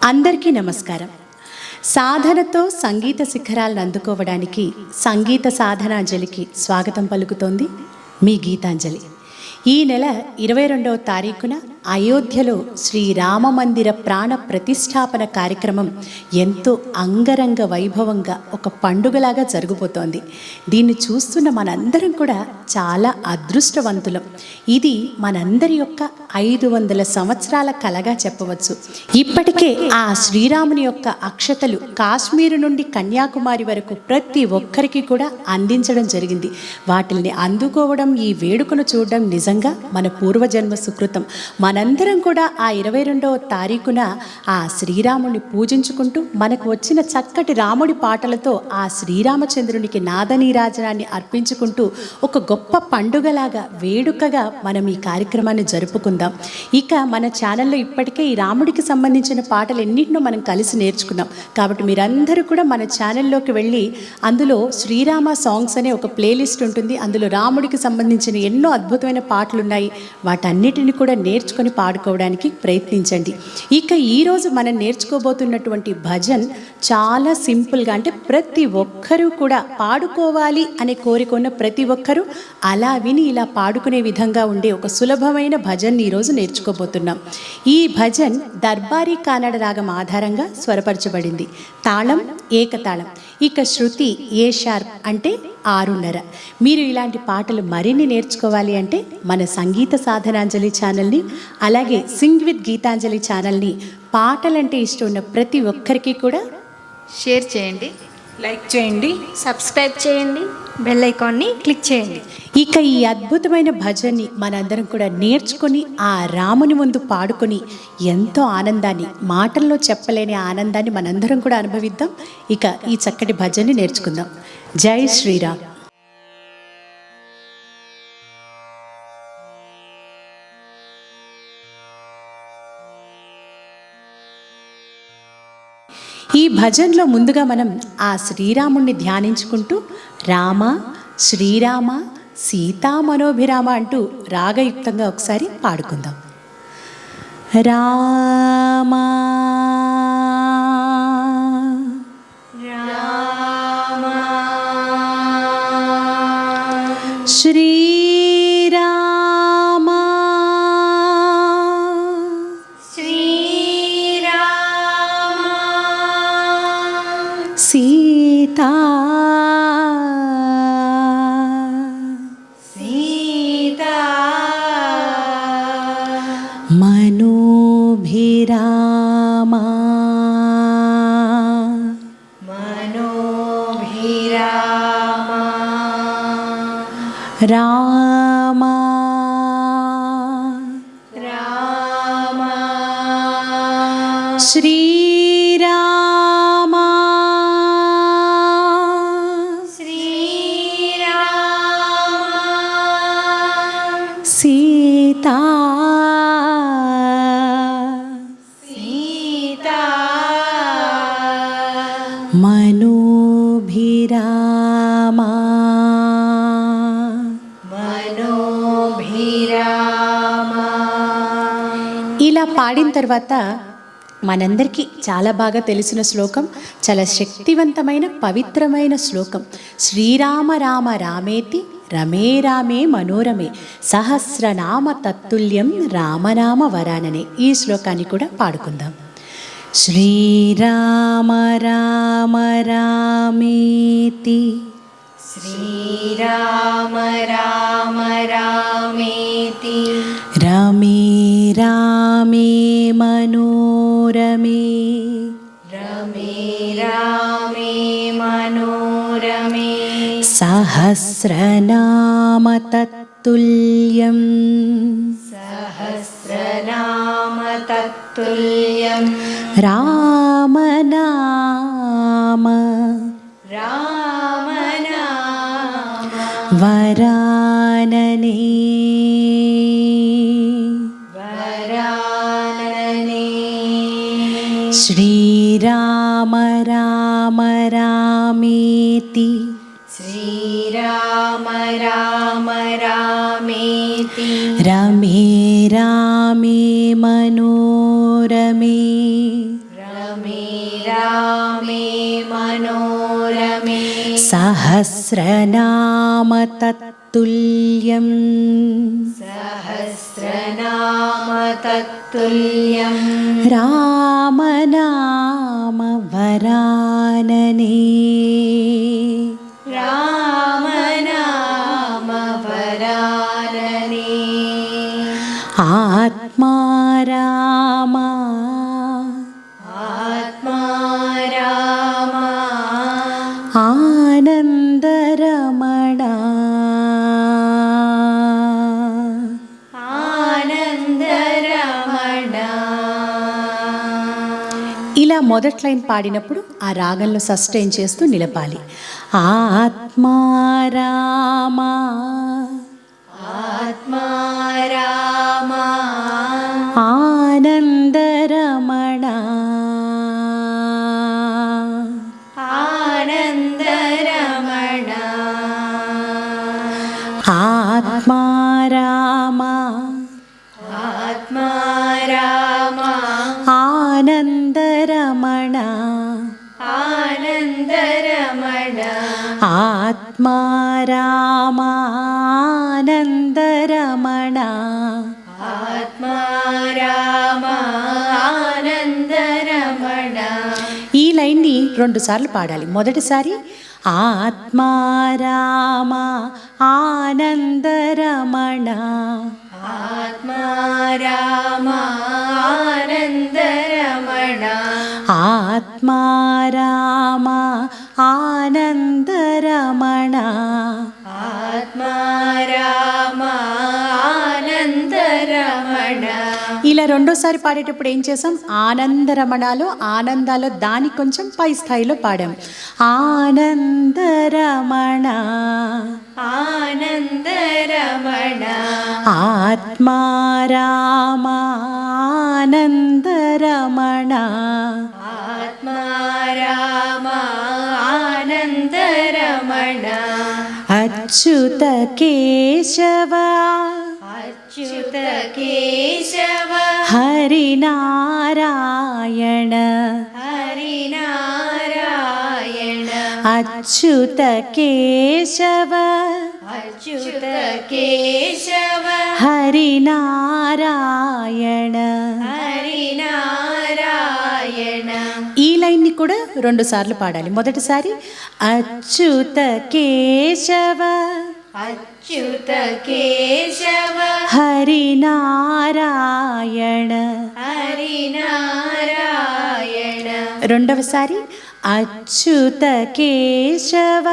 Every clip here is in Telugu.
అందరికీ నమస్కారం. సాధనతో సంగీత శిఖరాలను అందుకోవడానికి సంగీత సాధనాంజలికి స్వాగతం పలుకుతోంది మీ గీతాంజలి. ఈ నెల 22వ తారీఖున అయోధ్యలో శ్రీరామ మందిర ప్రాణ ప్రతిష్టాపన కార్యక్రమం ఎంతో అంగరంగ వైభవంగా ఒక పండుగలాగా జరుగుతోంది. దీన్ని చూస్తున్న మనందరం కూడా చాలా అదృష్టవంతులం. ఇది మనందరి యొక్క 500 సంవత్సరాల కలగా చెప్పవచ్చు. ఇప్పటికే ఆ శ్రీరాముని యొక్క అక్షతలు కాశ్మీరు నుండి కన్యాకుమారి వరకు ప్రతి ఒక్కరికి కూడా అందించడం జరిగింది. వాటిని అందుకోవడం, ఈ వేడుకను చూడడం నిజంగా మన పూర్వజన్మ సుకృతం. మనందరం కూడా ఆ 22వ తారీఖున ఆ శ్రీరాముని పూజించుకుంటూ మనకు వచ్చిన చక్కటి రాముడి పాటలతో ఆ శ్రీరామచంద్రునికి నాదనీరాజనాన్ని అర్పించుకుంటూ ఒక గొప్ప పండుగలాగా వేడుకగా మనం ఈ కార్యక్రమాన్ని జరుపుకుందాం. ఇక మన ఛానల్లో ఇప్పటికే ఈ రాముడికి సంబంధించిన పాటలు ఎన్నింటినో మనం కలిసి నేర్చుకున్నాం. కాబట్టి మీరందరూ కూడా మన ఛానల్లోకి వెళ్ళి అందులో శ్రీరామ సాంగ్స్ అనే ఒక ప్లేలిస్ట్ ఉంటుంది. అందులో రాముడికి సంబంధించిన ఎన్నో అద్భుతమైన పాటలు ఉన్నాయి. వాటన్నిటిని కూడా నేర్చుకొని పాడుకోవడానికి ప్రయత్నించండి. ఇక ఈరోజు మనం నేర్చుకోబోతున్నటువంటి భజన్ చాలా సింపుల్గా, అంటే ప్రతి ఒక్కరూ కూడా పాడుకోవాలి అనే కోరిక ఉన్న ప్రతి ఒక్కరూ అలా విని ఇలా పాడుకునే విధంగా ఉండే ఒక సులభమైన భజన్ ఈరోజు నేర్చుకోబోతున్నాం. ఈ భజన్ దర్బారీ కానడ రాగం ఆధారంగా స్వరపరచబడింది. తాళం ఏకతాళం. ఇక శృతి ఏ షార్ప్, అంటే 6:30. మీరు ఇలాంటి పాటలు మరిన్ని నేర్చుకోవాలి అంటే మన సంగీత సాధనాంజలి ఛానల్ని, అలాగే సింగ్ విత్ గీతాంజలి ఛానల్ని పాటలంటే ఇష్టం ఉన్న ప్రతి ఒక్కరికి కూడా షేర్ చేయండి, లైక్ చేయండి, సబ్స్క్రైబ్ చేయండి, బెల్ ఐకాన్ని క్లిక్ చేయండి. ఇక ఈ అద్భుతమైన భజన్ని మనందరం కూడా నేర్చుకొని ఆ రాముని ముందు పాడుకొని ఎంతో ఆనందాన్ని, మాటల్లో చెప్పలేని ఆనందాన్ని మనందరం కూడా అనుభవిద్దాం. ఇక ఈ చక్కటి భజన్ని నేర్చుకుందాం. జై శ్రీరామ్. ఈ భజన్లో ముందుగా మనం ఆ శ్రీరాముణ్ణి ధ్యానించుకుంటూ రామ, శ్రీరామ, సీతా మనోభిరామ అంటూ రాగయుక్తంగా ఒకసారి పాడుకుందాం. రామ రామ శ్రీరామ శ్రీరామ సీతా సీతా మనోభిరామ మనోభిరామ రామ రామ శ్రీరామ శ్రీరామ సీతా సీతా మనోభిరామ మనోభిరామ. ఇలా పాడిన తర్వాత మనందరికీ చాలా బాగా తెలిసిన శ్లోకం, చాలా శక్తివంతమైన పవిత్రమైన శ్లోకం. శ్రీరామ రామ రామేతి రమే రామే మనోరమే సహస్రనామ తత్తుల్యం రామనామ వరాననే ఈ శ్లోకాన్ని కూడా పాడుకుందాం. శ్రీరామ రామ రామేతి శ్రీరామ రామ రామేతి రమే రామే మనోరమే రమే రామే మనోరమే సహస్రనామ తత్తుల్యం సహస్రనామ తత్తుల్యం రామనామ రామనామ వరాననే వరాననే శ్రీరామ రామ రామేతి శ్రీరామ రామ రామేతి రమే రామే మనోరమే రామే మనోరమే సహస్రనామ తత్తుల్యం సహస్రనామ తత్తుల్యం రామనామ వరాననే రామనామ వరాననే ఆత్మా రామ ఆత్మా రామ ఆనందరమణ ఆనందరమణ. ఇలా మొదటి లైన్ పాడినప్పుడు ఆ రాగంలో సస్టైన్ చేస్తూ నిలపాలి. ఆత్మా రామ ఆత్మా రామ ఆనందరమణ ఆనందరమణ ఆత్మా రామ ఆత్మా రామ ఆనందరమణ ఆనందరమణ ఆత్మా రామ ఆనందరమణ. ఆత్మా రామ ఆనందరమణ. ఈ లైన్ని 2 సార్లు పాడాలి. మొదటిసారి ఆత్మా రామ ఆనందరమణ ఆత్మా రామ ఆనందరమణ ఆత్మా రామ ఆనందరమణ. ఆత్మా రామ ఆనందరమణ. ఇలా రెండోసారి పాడేటప్పుడు ఏం చేసాం? ఆనందరమణలో ఆనందాలో దాని కొంచెం పై స్థాయిలో పాడాం. ఆనందరమణ ఆనందరమణ ఆత్మా రామ ఆనందరమణ ఆత్మా రామ ఆనందరమణ అచ్యుత కేశవ అచ్యుత కేశవ హరినారాయణ హరినారాయణ అచ్యుత కేశవ అచ్యుత కేశవ హరినారాయణ. హరినారాయణ. ఈ లైన్ని కూడా 2 సార్లు పాడాలి. మొదటిసారి అచ్యుత కేశవ అచ్యుత కేశవ హరినారాయణ. హరినారాయణ. రెండవసారి అచ్యుత కేశవ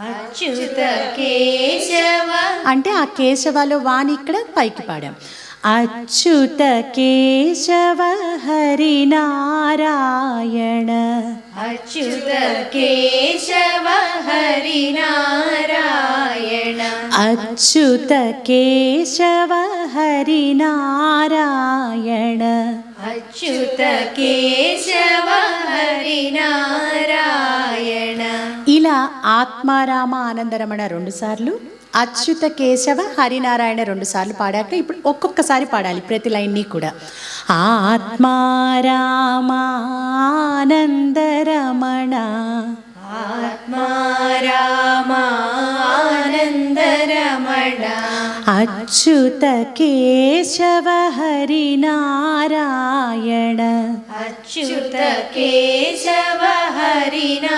అచ్యుత కేశవ అంటే ఆ కేశవలో వాణి ఇక్కడ పైకి పాడాం. అచ్యుత కేశవ హరినారాయణ అచ్యుత కేశవ హరినారాయణ. అచ్యుత కేశవ హరినారాయణ. అచ్యుత కేశవ హరినారాయణ. ఇలా ఆత్మారామ ఆనందరమణ 2 సార్లు, అచ్యుత కేశవ హరినారాయణ 2 సార్లు పాడాక ఇప్పుడు ఒక్కొక్కసారి పాడాలి ప్రతి లైన్ని కూడా. ఆత్మారామ ఆనందరమణ ఆత్మా రామ ఆనందరమణ అచ్యుత కేశవ హరినారాయణ. అచ్యుత కేశవ హరినారాయణ.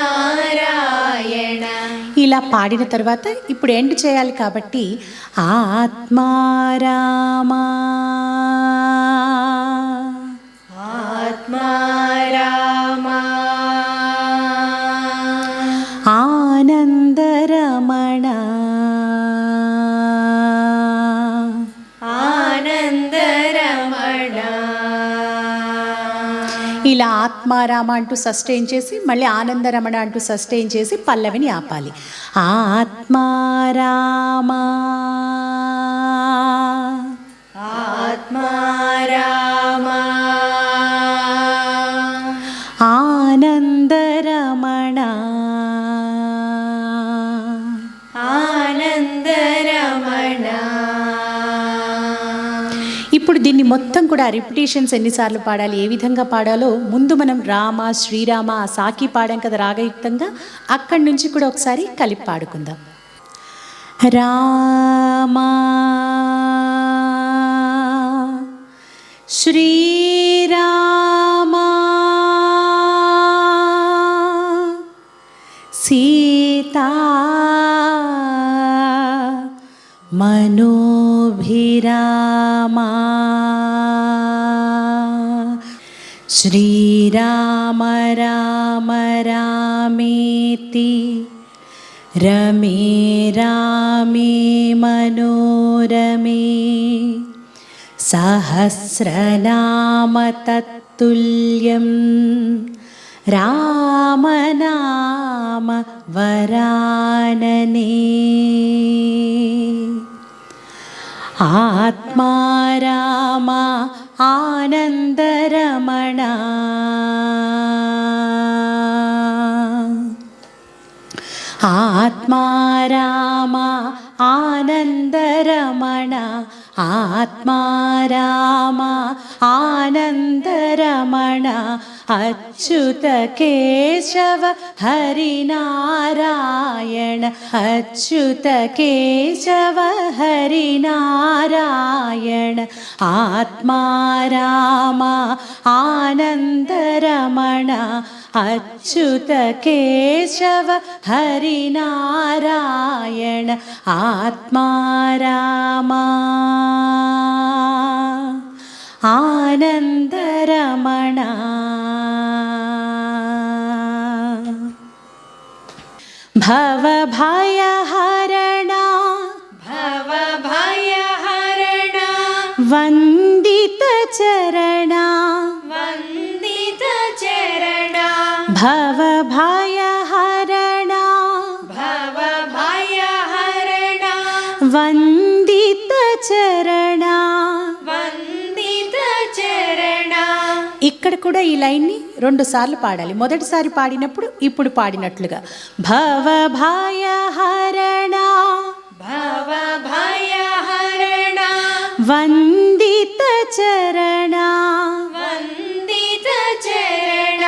ఇలా పాడిన తర్వాత ఇప్పుడు ఎండ్ చేయాలి కాబట్టి ఆత్మారామ ఆత్మా రామ ఆనందరమణ ఆనందరమణ. ఇలా ఆత్మారామ అంటూ సస్టైన్ చేసి మళ్ళీ ఆనందరమణ అంటూ సస్టైన్ చేసి పల్లవిని ఆపాలి. ఆత్మారామ ఆత్మా రామ ఆనందరమణ ఆనందరమణ. ఇప్పుడు దీన్ని మొత్తం కూడా రిపిటేషన్స్ ఎన్నిసార్లు పాడాలి, ఏ విధంగా పాడాలో ముందు మనం రామ శ్రీరామ ఆ సాకి పాడాం కదా రాగయుక్తంగా, అక్కడి నుంచి కూడా ఒకసారి కలిపి పాడుకుందాం. రామ శ్రీరామ సీతా మనోభిరామా శ్రీరామ రామ రామేతి రమే రామే మనోరమే సహస్రనామ తత్తుల్యం రామనామ వరాననే ఆత్మా రామ ఆనందరమణ ఆత్మా రామ ఆనందరమణ ఆత్మా రామ ఆనందరమణ అచ్యుత కేశవ హరినారాయణ అచ్యుత కేశవ హరినారాయణ ఆత్మా రామ ఆనందరమణ అచ్యుత కేశవ హరినారాయణ ఆత్మా రామ ఆనందరమణ భవభయహరణ భవభయహరణ వందిత చరణ వందిత చరణ భవభయహరణ భవభయహరణ వందిత చరణ. వందిత చరణ. ఇక్కడ కూడా ఈ లైన్ని 2 సార్లు పాడాలి. మొదటిసారి పాడినప్పుడు ఇప్పుడు పాడినట్లుగా భవభయహరణ భవభయహరణ వందిత చరణ వందిత చరణ.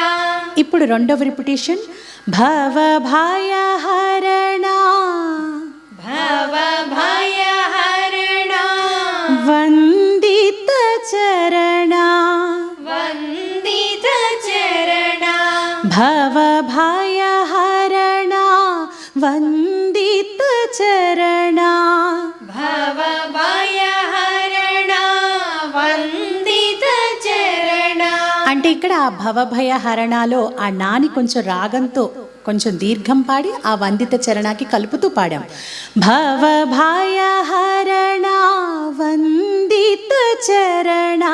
ఇప్పుడు రెండవ రిపిటేషన్ భవభయహరణ భవభయహరణ వందిత చరణ వందిత చరణ భవభయహరణ వందిత చరణ భవభయహరణ వందిత చరణ. అంటే ఇక్కడ ఆ భవభయహరణలో ఆ నాని కొంచెం రాగంతో కొంచెం దీర్ఘం పాడి ఆ వందిత చరణాకి కలుపుతూ పాడాం. భవభయహరణ వందిత చరణ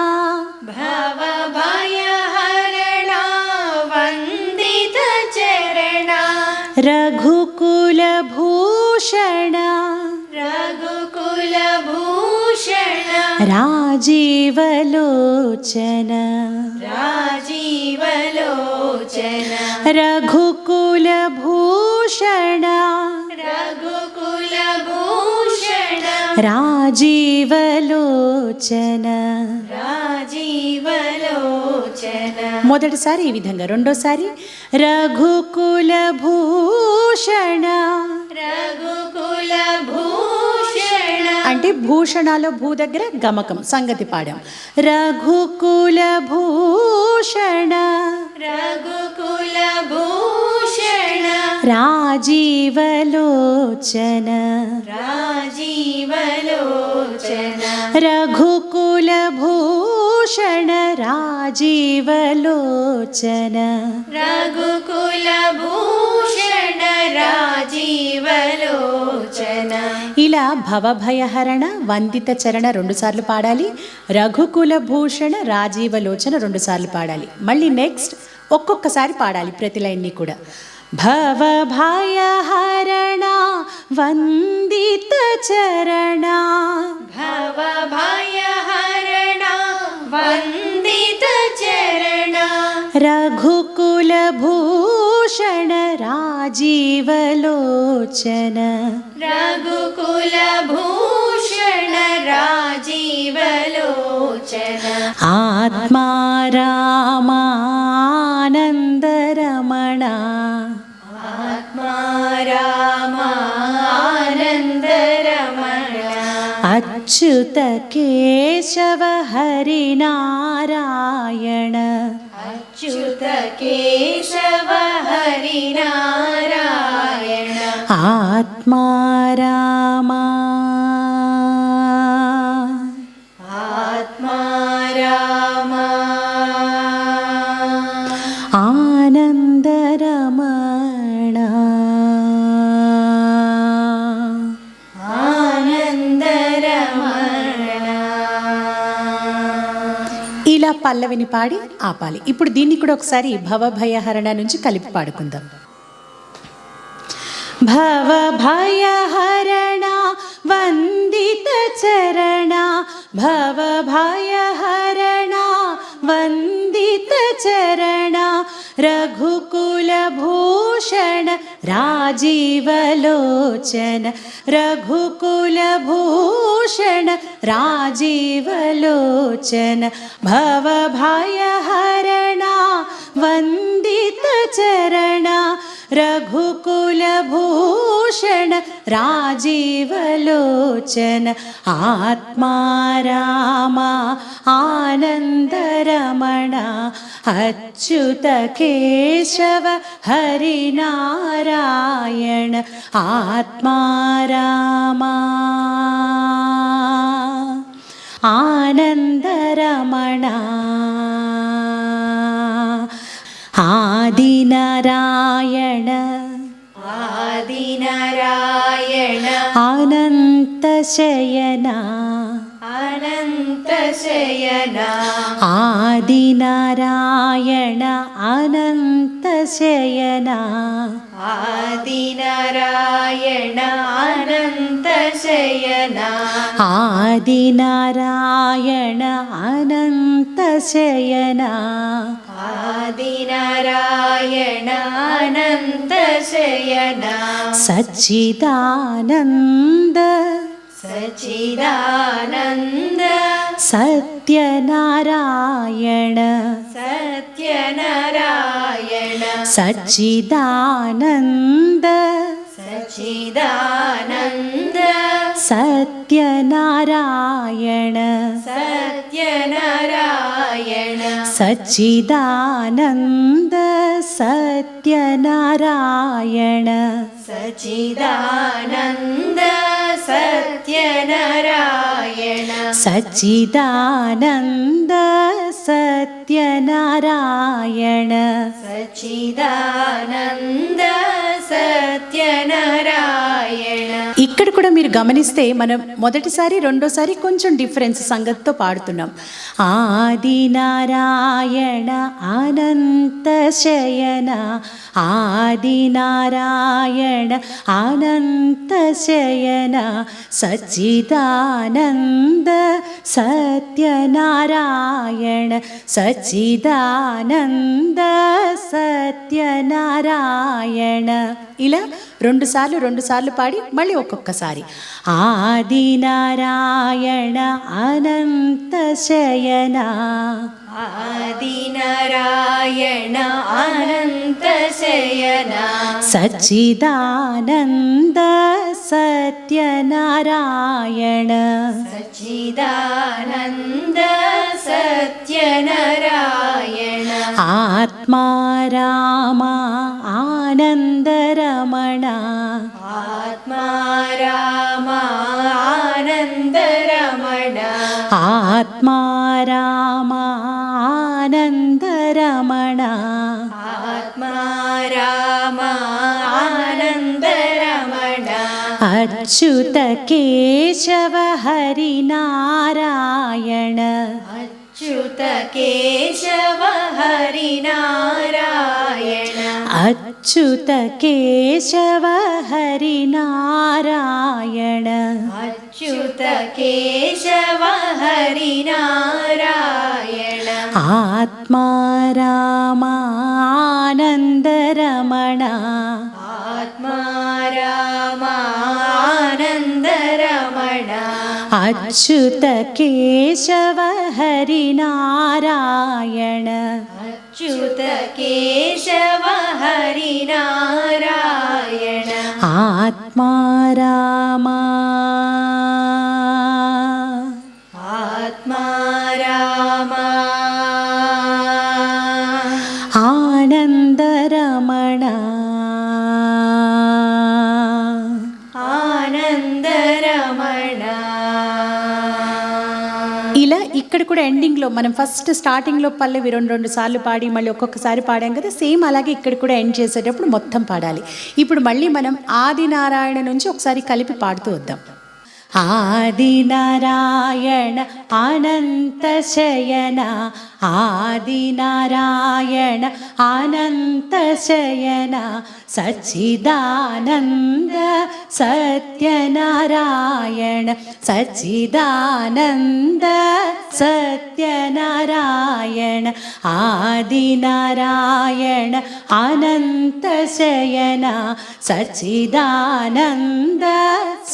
భవభయహరణ వందిత చరణ రఘుకుల భూషణ రఘుకుల భూషణ రాజీవలోచన రాజీవలోచన రఘుకుల భూషణ రఘుకుల భూషణ రాజీవలోచన. రాజీవలోచన. మొదటిసారి ఈ విధంగా, రెండోసారి రఘుకుల భూషణ. రఘుకుల భూషణ అంటే భూషణాలో భూ దగ్గర గమకం సంగతి పాడాం. రఘుకుల భూషణ రఘుకుల భూషణ రాజీవలోచన రాజీవలోచన రఘుకుల భూషణ రాజీవలోచన రఘుకుల భూషణ రాజీవలోచన. ఇలా భవభయహరణ వందిత చరణ 2 సార్లు పాడాలి. రఘుకుల భూషణ రాజీవలోచన 2 సార్లు పాడాలి. మళ్ళీ నెక్స్ట్ ఒక్కొక్కసారి పాడాలి ప్రతి లైన్ని కూడా. భవభయహరణ వందిత చరణ భవభయహరణ వందిత చరణ రఘుకుల భూషణ రాజీవలోచన రఘుకుల భూషణ రాజీవలోచన ఆత్మా రామానందరమణ ఆత్మా రామానందరమణ అచ్యుత కేశవ హరినారాయణ అచ్యుత కేశవ హరినారాయణ ఆత్మా రామా ఆత్మా రామా ఆనందరమణ ఆనందరమణ. ఇలా పల్లవిని పాడి ఆపాలి. ఇప్పుడు దీన్ని కూడా ఒకసారి భవభయహరణ నుంచి కలిపి పాడుకుందాం. భవభయహరణ వందిత చరణ భవభయహరణ వందిత చరణ రఘుకుల భూషణ రాజీవలోచన రఘుకుల భూషణ రాజీవలోచన భవభయహరణ వందిత చరణ రఘుకుల భూషణ రాజీవలోచన ఆత్మా రామ ఆనందరమణ అచ్యుత కేశవ హరినారాయణ ఆత్మా రామ ఆనందరమణ ఆదినారాయణ ఆదినారాయణ అనంతశయన అనంతశయన ఆదినారాయణ అనంతశయన ఆదినారాయణ అనంతశయన ఆదినారాయణ అనంతశయన ఆదినారాయణ అనంతశయన సచ్చిదానంద సచ్చిదానంద సత్యనారాయణ సత్యనారాయణ సచ్చిదానంద సచ్చిదానంద సత్యనారాయణ సత్యనారాయణ సచ్చిదానంద సత్యనారాయణ సచ్చిదానంద సత్యనారాయణ సచ్చిదానంద సత్యనారాయణ సచ్చిదానంద సత్యనారాయణ. ఇక్కడ కూడా మీరు గమనిస్తే మనం మొదటిసారి రెండోసారి కొంచెం డిఫరెన్స్ సంగతితో పాడుతున్నాం. ఆదినారాయణ అనంతశయన ఆదినారాయణ అనంతశయన సచ్చిదానంద సత్యనారాయణ సచ్చిదానంద సత్యనారాయణ. ఇలా రెండు సార్లు పాడి మళ్ళీ ఒక్కొక్కసారి. ఆదినారాయణ అనంతశయన ఆదినారాయణ అనంతశయన సచ్చిదానంద సత్యనారాయణ సచ్చిదానంద సత్యనారాయణ ఆత్మా రామ ఆనందరమణ ఆత్మా రామ ఆనందరమణ ఆత్మా రామ ఆనందరమణ ఆత్మా రామ ఆనందరమణ అచ్యుత కేశవ హరినారాయణ అచ్యుత కేశవ హరినారాయణ అచ్యుత కేశవ హరినారాయణ అచ్యుత కేశవ హరినారాయణ ఆత్మా రామ ఆనందరమణ ఆత్మా రామ ఆనందరమణ అచ్యుత కేశవ హరి నారాయణ అచ్యుత కేశవ హరి నారాయణ ఆత్మా రామా ఆత్మా రామా ఆనందరమణ ఆనందరమణ. ఇలా ఇక్కడ కూడా ఎండింగ్లో మనం ఫస్ట్ స్టార్టింగ్లో పల్లవి రెండు సార్లు పాడి మళ్ళీ ఒక్కొక్కసారి పాడాం కదా, సేమ్ అలాగే ఇక్కడ కూడా ఎండ్ చేసేటప్పుడు మొత్తం పాడాలి. ఇప్పుడు మళ్ళీ మనం ఆది నారాయణ నుంచి ఒకసారి కలిపి పాడుతూ వద్దాం. ఆది నారాయణ అనంత శయన ఆది నారాయణ అనంత శయన సచ్చిదానంద సత్యనారాయణ సచ్చిదానంద సత్యనారాయణ ఆది నారాయణ అనంత శయన సచ్చిదానంద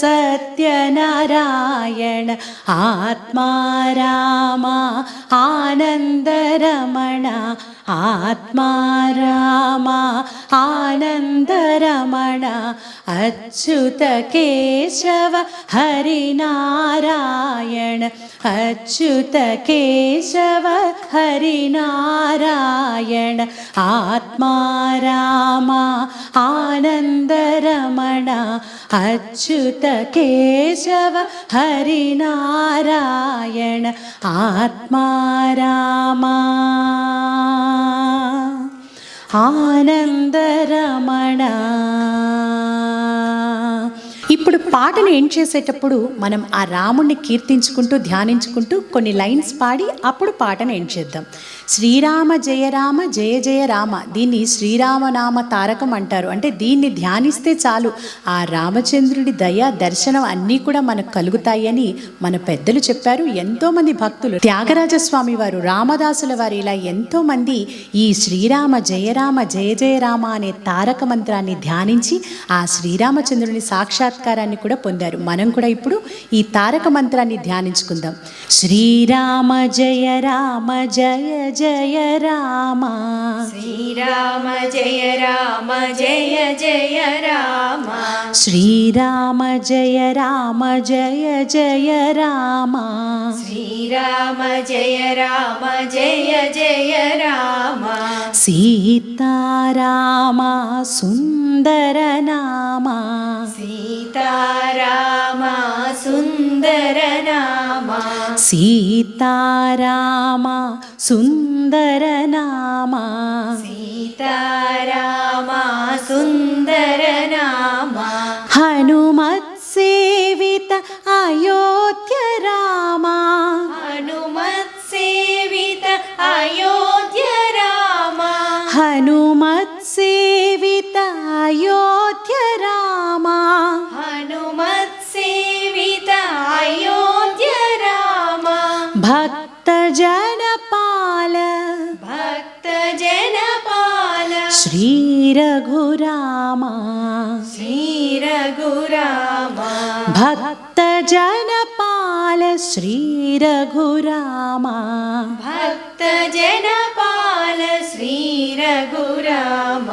సత్యనారాయణ ఆత్మా రామా ఆనందరమణ ఆత్మా రామా ఆనందరమణ అచ్యుత కేశవ హరి నారాయణ అచ్యుత కేశవ హరి నారాయణ ఆత్మా రామా ఆనందరమణ అచ్యుత కేశవ హరి నారాయణ ఆత్మా రామా ఆనందరమణ. ఇప్పుడు పాటను ఎండ్ చేసేటప్పుడు మనం ఆ రాముణ్ణి కీర్తించుకుంటూ ధ్యానించుకుంటూ కొన్ని లైన్స్ పాడి అప్పుడు పాటను ఎండ్ చేద్దాం. శ్రీరామ జయ రామ జయ జయ రామ, దీన్ని శ్రీరామనామ తారకం అంటారు. అంటే దీన్ని ధ్యానిస్తే చాలు ఆ రామచంద్రుడి దయ దర్శనం అన్నీ కూడా మనకు కలుగుతాయి అని మన పెద్దలు చెప్పారు. ఎంతోమంది భక్తులు, త్యాగరాజస్వామి వారు, రామదాసుల వారు, ఇలా ఎంతోమంది ఈ శ్రీరామ జయ రామ జయ జయ రామ అనే తారక మంత్రాన్ని ధ్యానించి ఆ శ్రీరామచంద్రుని సాక్షాత్కారాన్ని కూడా పొందారు. మనం కూడా ఇప్పుడు ఈ తారక మంత్రాన్ని ధ్యానించుకుందాం. శ్రీరామ జయ రామ జయ జయ రామ శ్రీరామ జయ రామ జయ జయ రామ శ్రీరామ జయ రామ జయ జయ రామ శ్రీరామ జయ రామ జయ జయ రామ సీతారామ సుందర నామ సీతారామ సుందర నామ సీతారామ సుందర నామ సీతారామ సుందర నామ హనుమత్ సేవిత అయోధ్య రామ హనుమత్ సేవిత అయోధ్య రామ హనుమత్ సేవిత అయోధ్య రామ హనుమత్ సేవిత అయోధ్య రామ భక్త జనపాల భక్త జనపాల శ్రీ రఘురామ శ్రీ రఘురామ భక్త జనపాల శ్రీ రఘురామ భక్త జనపాల శ్రీ రఘురామ.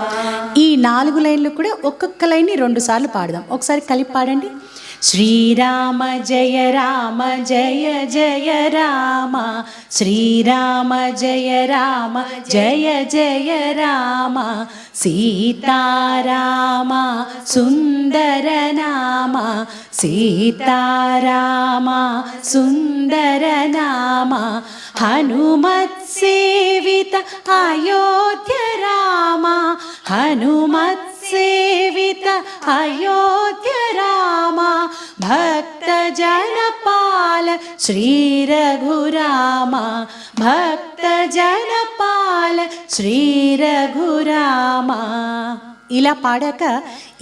ఈ 4 లైన్లు కూడా ఒక్కొక్క లైన్ని 2 సార్లు పాడదాం. ఒకసారి కలిపి పాడండి. శ్రీరామ జయ రామ జయ జయ రామ శ్రీరామ జయ రామ జయ జయ రామ సీతారామ సుందర నామ సీతారామ సుందర నామ హనుమత్ సేవిత అయోధ్య రామ హనుమత్ సేవిత అయోధ్య రామ భక్త జనపాల శ్రీ రఘురామ భక్త జనపాల శ్రీ రఘురామ. ఇలా పాడాక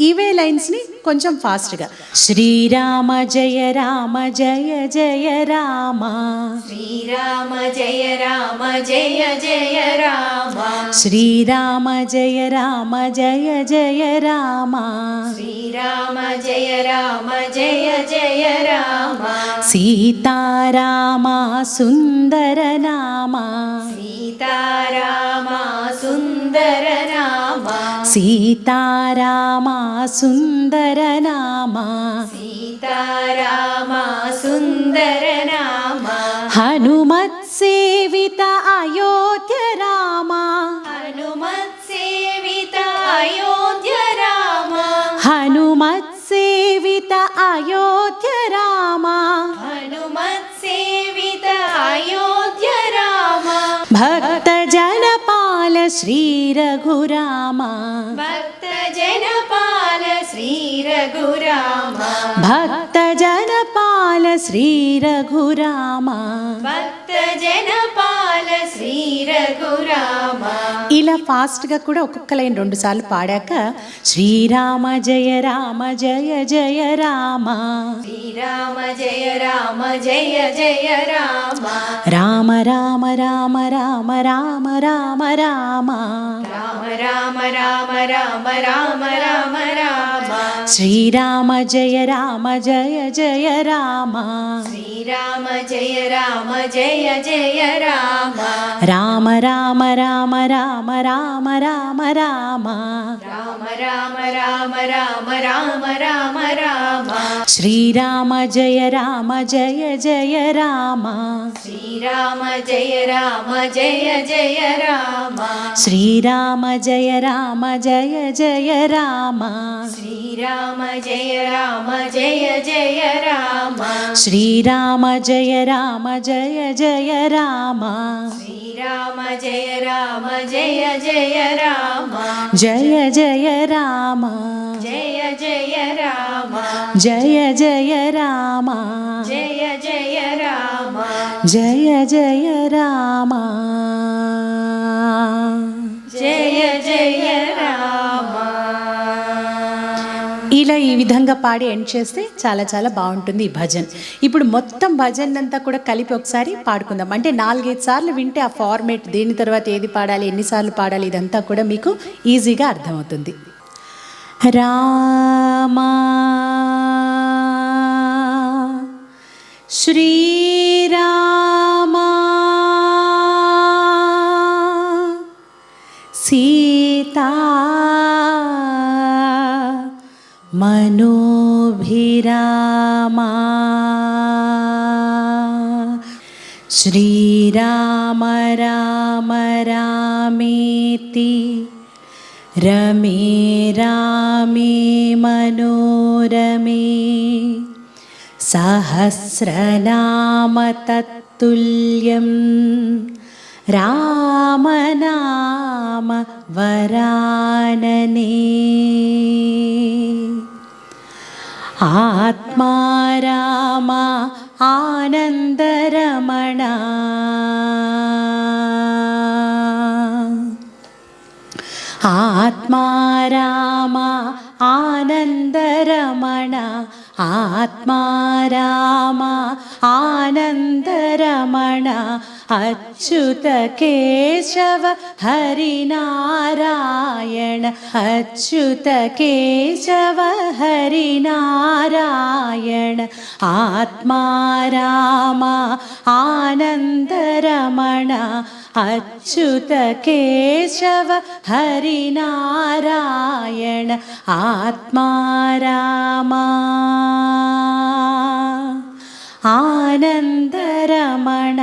ఇవే లైన్స్ని కొంచెం ఫాస్ట్గా శ్రీరామ జయ రామ జయ జయ రామ శ్రీరామ జయ రామ జయ జయ రామ శ్రీరామ జయ రామ జయ జయ రామ శ్రీరామ జయ రామ జయ జయ రామ సీతారామ సుందర నామ సీతారామ సుందర నామ సీతారామ సుందర నామ సీతారామ సుందర నామ హనుమత్ సేవిత అయోధ్య రామ హనుమత్ సేవిత అయోధ్య రామ హనుమత్ సేవిత అయోధ్య రామ హనుమత్ సేవిత అయోధ్య రామ భక్త జనపాల శ్రీ రఘురామ భక్త జనపాల శ్రీ రఘురామ భక్త జనపాల శ్రీ రఘురామ భక్త జనపాల శ్రీ రఘురామ ఇలా ఫాస్ట్గా కూడా ఒక్కొక్క లైన్ 2 సార్లు పాడాక శ్రీరామ జయ రామ జయ జయ రామ శ్రీరామ జయ రామ జయ జయ రామ రామ రామ రామ రామ రామ రామ రామ రామ రామ రామ రామ రామ రామ రామ శ్రీరామ జయ రామ జయ జయ రామ శ్రీరామ జయ రామ జయ జయ రామ రామ రామ రామ రామ రామ రామ రామ రామ రామ రామ రామ రామ రామ రామ శ్రీరామ జయ రామ జయ జయ రామ శ్రీరామ జయ రామ జయ జయ రామ శ్రీరామ జయ రామ జయ జయ రామ శ్రీరామ జయ రామ జయ జయ రామ శ్రీరామ జయ రామ జయ జయ రామ శ్రీరామ జయ రామ జయ జయ రామ జయ జయ రామ జయ జయ రామ జయ జయ రామ జయ జయ రామ జయ జయ రామ జయ జయ రామ ఇలా ఈ విధంగా పాడి ఎండ్ చేస్తే చాలా చాలా బాగుంటుంది ఈ భజన్. ఇప్పుడు మొత్తం భజన్ అంతా కూడా కలిపి ఒకసారి పాడుకుందాం. అంటే 4-5 సార్లు వింటే ఆ ఫార్మేట్ దేని తర్వాత ఏది పాడాలి, ఎన్నిసార్లు పాడాలి, ఇదంతా కూడా మీకు ఈజీగా అర్థమవుతుంది. రామా శ్రీరామా సీతా మనోభిరామా శ్రీరామ రామ రామేతి రమే రామే మనోరమే సహస్రనామ తత్తుల్యం రామనామ వరాననే ఆత్మా రామ ఆనందరమణ ఆత్మా రామ ఆనందరమణ ఆత్మా రామ ఆనందరమణ అచ్యుత కేశవ హరినారాయణ అచ్యుత కేశవ హరినారాయణ ఆత్మా రామ ఆనందరమణ అచ్యుత కేశవ హరినారాయణ ఆత్మా రామ ఆనందరమణ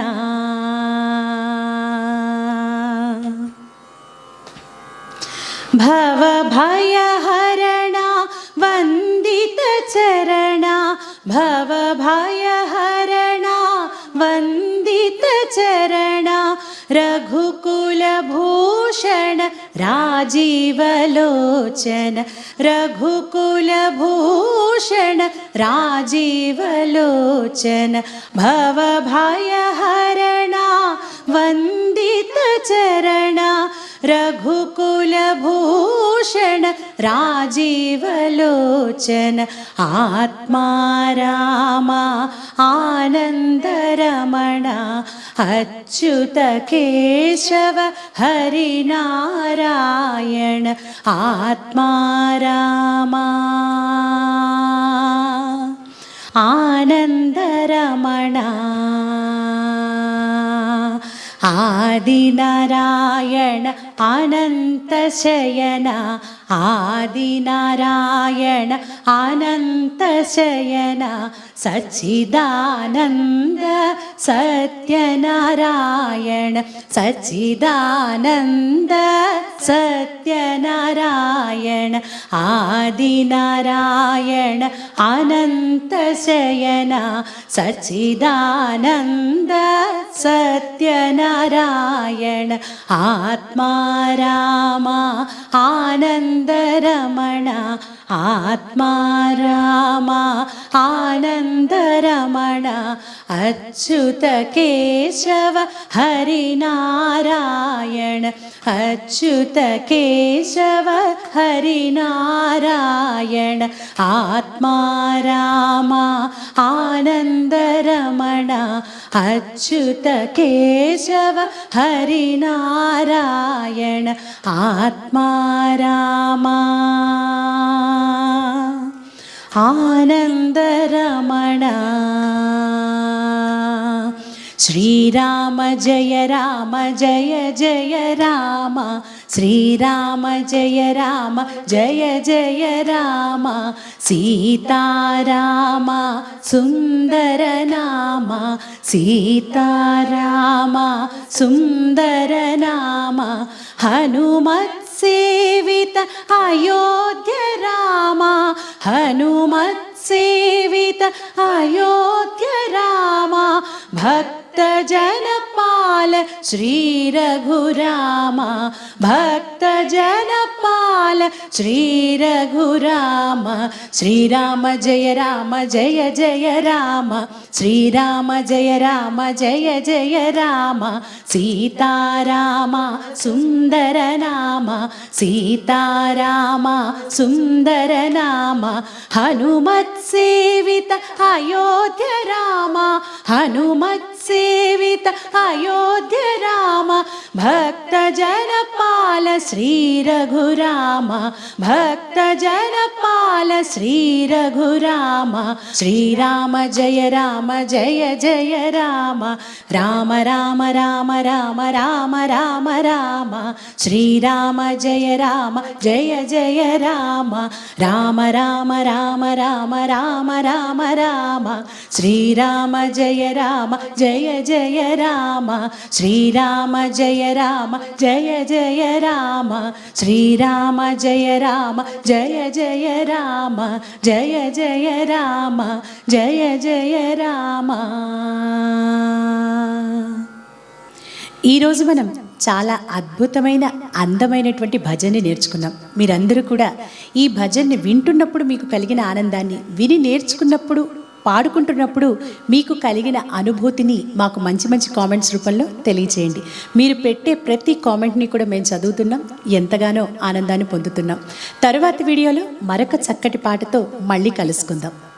భవభయహరణ వందిత చరణ భవభయహరణ వందిత చరణ రఘుకులభూషణ రాజీవలోచన రఘుకులభూషణ రాజీవలోచన భవభయహరణ వందిత చరణ రఘుకులభూషణ రాజీవలోచన ఆత్మా రామ ఆనందరమణ అచ్యుత కేశవ హరినారాయణ ఆత్మా రామ ఆనందరమణ ఆదినారాయణ అనంతశయన ఆదినారాయణ అనంతశయన సచ్చిదానంద సత్యనారాయణ సచ్చిదానంద సత్యనారాయణ ఆదినారాయణ అనంతశయన సచ్చిదానంద సత్యనారాయణ ఆత్మా రామ ఆనందరమణ ఆత్మా రామ ఆనందరమణ అచ్యుత కేశవ హరినారాయణ అచ్యుత కేశవ హరినారాయణ ఆత్మా రామ ఆనందరమణ అచ్యుత కేశవ హరినారాయణ ఆత్మా రామ ఆనందరమణ శ్రీరామ జయ రామ జయ జయ రామ శ్రీరామ జయ రామ జయ జయ రామ సీతారామ సుందర నామ సీతారామ సుందర నామ హనుమత్ సేవిత అయోధ్య రామ హనుమత్ సేవిత అయోధ్య రామ భక్త జనపాల శ్రీ రఘురామ భక్త జనపాల శ్రీ రఘురామ శ్రీరామ జయ రామ జయ జయ రామ శ్రీరామ జయ రామ జయ జయ రామ సీతారామ సుందర నామ సీతారామ సుందర నామ హనుమత్ సేవిత అయోధ్య రామ హనుమత్ సేవిత అయోధ్య రామ భక్త జనపాల శ్రీ రఘురామ భక్త జనపాల శ్రీ రఘురామ శ్రీరామ జయ రామ జయ జయ రామ రామ రామ రామ రామ రామ రామ రామ శ్రీరామ జయ రామ జయ జయ రామ రామ రామ రామ రామ రామ రామ రామ శ్రీరామ జయ రామ జయ జయ రామ శ్రీరామ జయ రామ జయ జయ రామ శ్రీరామ జయ రామ జయ జయ రామ జయ జయ రామ జయ జయ రామ. ఈరోజు మనం చాలా అద్భుతమైన అందమైనటువంటి భజన్ని నేర్చుకున్నాం. మీరందరూ కూడా ఈ భజన్ని వింటున్నప్పుడు మీకు కలిగిన ఆనందాన్ని, విని నేర్చుకున్నప్పుడు పాడుకుంటున్నప్పుడు మీకు కలిగిన అనుభూతిని మాకు మంచి మంచి కామెంట్స్ రూపంలో తెలియచేయండి. మీరు పెట్టే ప్రతి కామెంట్ని కూడా మేము చదువుతున్నాం, ఎంతగానో ఆనందాన్ని పొందుతున్నాం. తరువాతి వీడియోలో మరొక చక్కటి పాటతో మళ్ళీ కలుసుకుందాం.